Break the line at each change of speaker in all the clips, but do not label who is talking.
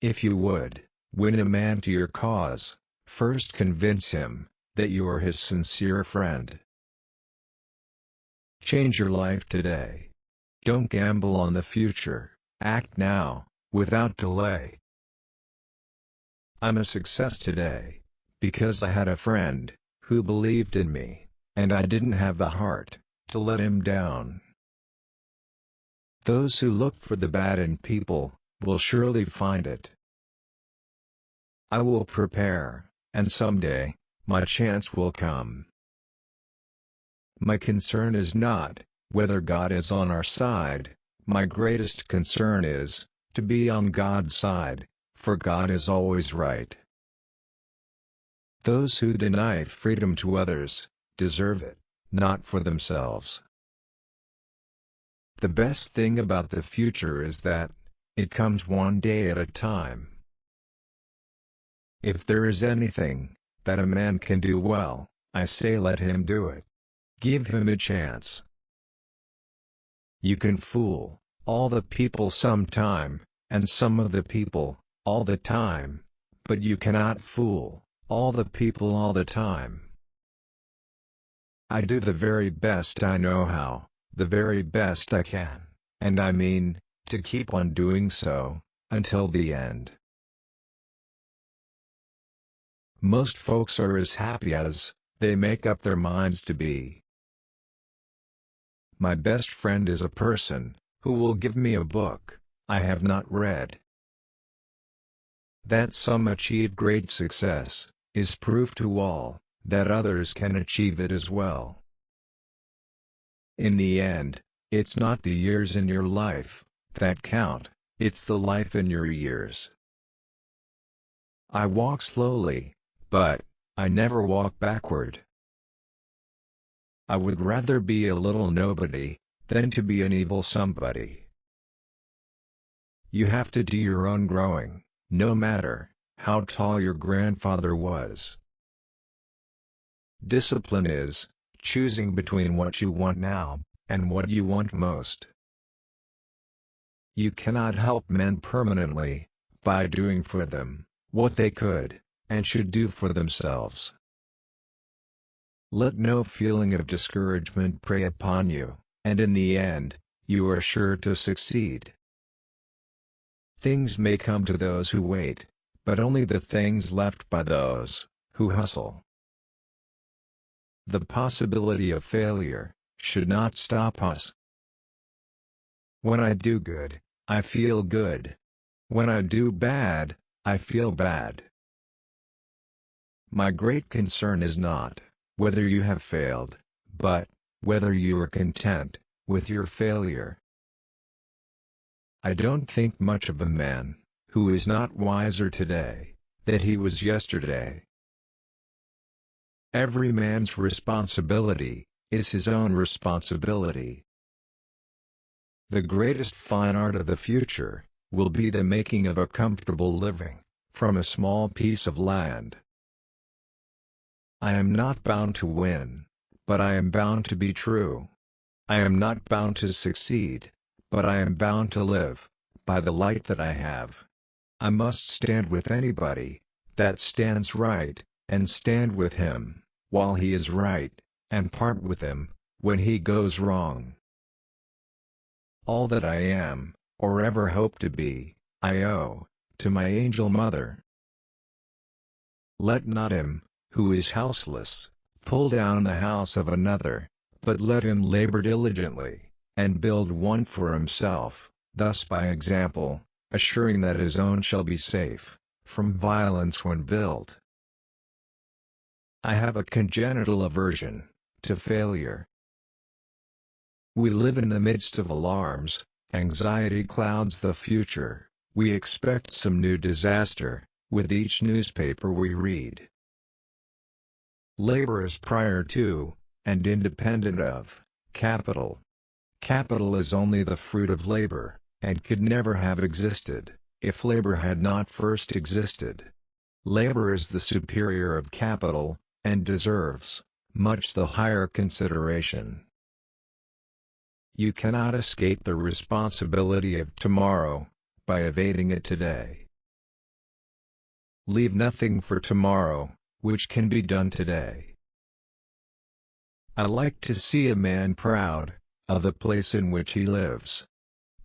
If you would win a man to your cause, first convince him that you are his sincere friend. Change your life today. Don't gamble on the future, act now, without delay. I'm a success today because I had a friend who believed in me, and I didn't have the heart to let him down. Those who look for the bad in people will surely find it. I will prepare, and someday my chance will come. My concern is not whether God is on our side, my greatest concern is to be on God's side, for God is always right. Those who deny freedom to others deserve it, not for themselves. The best thing about the future is that it comes one day at a time. If there is anything that a man can do well, I say let him do it. Give him a chance. You can fool all the people sometime, and some of the people all the time, but you cannot fool all the people all the time. I do the very best I know how, the very best I can, and I mean to keep on doing so until the end. Most folks are as happy as they make up their minds to be. My best friend is a person who will give me a book I have not read. That some achieve great success is proof to all that others can achieve it as well. In the end, it's not the years in your life that count, it's the life in your years. I walk slowly, but I never walk backward. I would rather be a little nobody than to be an evil somebody. You have to do your own growing, no matter how tall your grandfather was. Discipline is choosing between what you want now and what you want most. You cannot help men permanently by doing for them what they could and should do for themselves. Let no feeling of discouragement prey upon you, and in the end, you are sure to succeed. Things may come to those who wait, but only the things left by those who hustle. The possibility of failure should not stop us. When I do good, I feel good. When I do bad, I feel bad. My great concern is not whether you have failed, but whether you are content with your failure. I don't think much of a man who is not wiser today than he was yesterday. Every man's responsibility is his own responsibility. The greatest fine art of the future will be the making of a comfortable living from a small piece of land. I am not bound to win, but I am bound to be true. I am not bound to succeed, but I am bound to live by the light that I have. I must stand with anybody that stands right, and stand with him while he is right, and part with him when he goes wrong. All that I am, or ever hope to be, I owe to my angel mother. Let not him who is houseless pull down the house of another, but let him labor diligently, and build one for himself, thus by example, assuring that his own shall be safe from violence when built. I have a congenital aversion to failure. We live in the midst of alarms, anxiety clouds the future, we expect some new disaster with each newspaper we read. Labor is prior to, and independent of, capital. Capital is only the fruit of labor, and could never have existed if labor had not first existed. Labor is the superior of capital, and deserves much the higher consideration. You cannot escape the responsibility of tomorrow by evading it today. leave nothing for tomorrow, which can be done today. I like to see a man proud of the place in which he lives.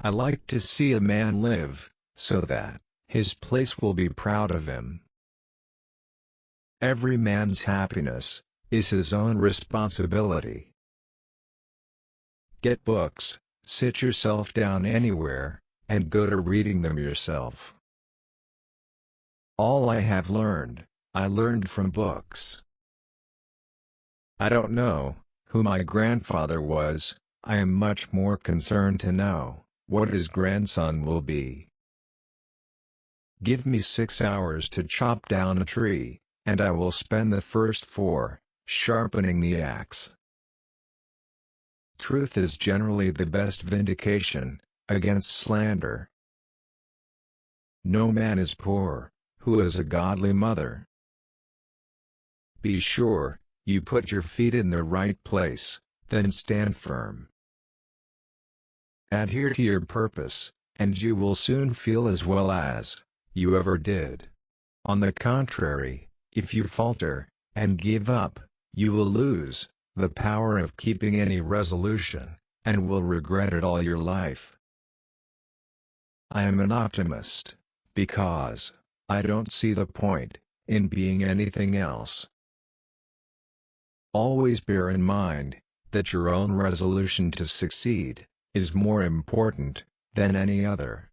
I like to see a man live so that his place will be proud of him. Every man's happiness is his own responsibility. Get books, sit yourself down anywhere, and go to reading them yourself. All I have learned, I learned from books. I don't know who my grandfather was. I am much more concerned to know what his grandson will be. Give me 6 hours to chop down a tree, and I will spend the first 4 sharpening the axe. Truth is generally the best vindication against slander. No man is poor who has a godly mother. Be sure you put your feet in the right place, then stand firm. Adhere to your purpose, and you will soon feel as well as you ever did. On the contrary, if you falter and give up, you will lose the power of keeping any resolution, and will regret it all your life. I am an optimist, because I don't see the point in being anything else. Always bear in mind that your own resolution to succeed is more important than any other.